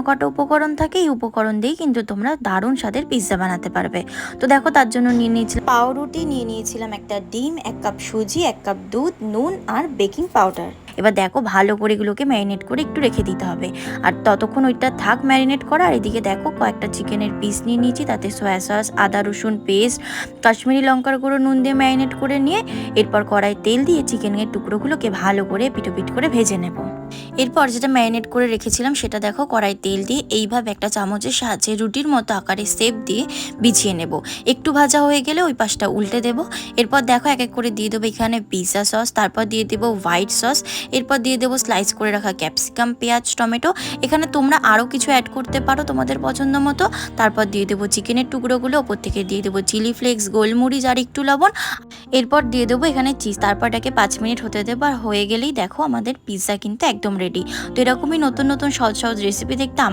কটা উপকরণ থাকে, এই উপকরণ দিয়েই কিন্তু তোমরা দারুণ স্বাদের পিৎজা বানাতে পারবে। তো দেখো তার জন্য নিয়ে নিয়েছিলাম পাউরুটি, নিয়ে নিয়েছিলাম একটা ডিম, 1 কাপ সুজি, 1 কাপ দুধ, নুন আর বেকিং পাউডার। এবার দেখো ভালো করে এগুলোকে ম্যারিনেট করে একটু রেখে দিতে হবে। আর ততক্ষণ ওইটা থাক ম্যারিনেট করা। আর এদিকে দেখো কয়েকটা চিকেনের পিস নিয়ে নিয়েছি, তাতে সয়া সস, আদা রসুন পেস্ট, কাশ্মীরি লঙ্কার গুঁড়ো, নুন দিয়ে ম্যারিনেট করে নিয়ে এরপর কড়াই তেল দিয়ে চিকেনের টুকরোগুলোকে ভালো করে পিটোপিট করে ভেজে নেব। এরপর যেটা ম্যারিনেট করে রেখেছিলাম সেটা দেখো কড়াই তেল দিয়ে এইভাবে একটা চামচের সাহায্যে রুটির মতো আকারে শেপ দিয়ে বিছিয়ে নেব। একটু ভাজা হয়ে গেলে ওই পাশটা উল্টে দেব। এরপর দেখো এক এক করে দিয়ে দেবো এখানে পিৎজা সস, তারপর দিয়ে দেবো হোয়াইট সস, এরপর দিয়ে দেবো স্লাইস করে রাখা ক্যাপসিকাম, পেঁয়াজ, টমেটো। এখানে তোমরা আরও কিছু অ্যাড করতে পারো তোমাদের পছন্দ মতো। তারপর দিয়ে দেবো চিকেনের টুকরোগুলো, ওপর থেকে দিয়ে দেবো চিলি ফ্লেক্স, গোলমরিচ আর একটু লবণ। এরপর দিয়ে দেবো এখানে চিজ। তারপর এটাকে 5 মিনিট হতে দেবো। আর হয়ে গেলেই দেখো আমাদের পিৎজা কিন্তু একদম রেডি। তো এরকমই নতুন নতুন সহজ সহজ রেসিপি দেখতে আমার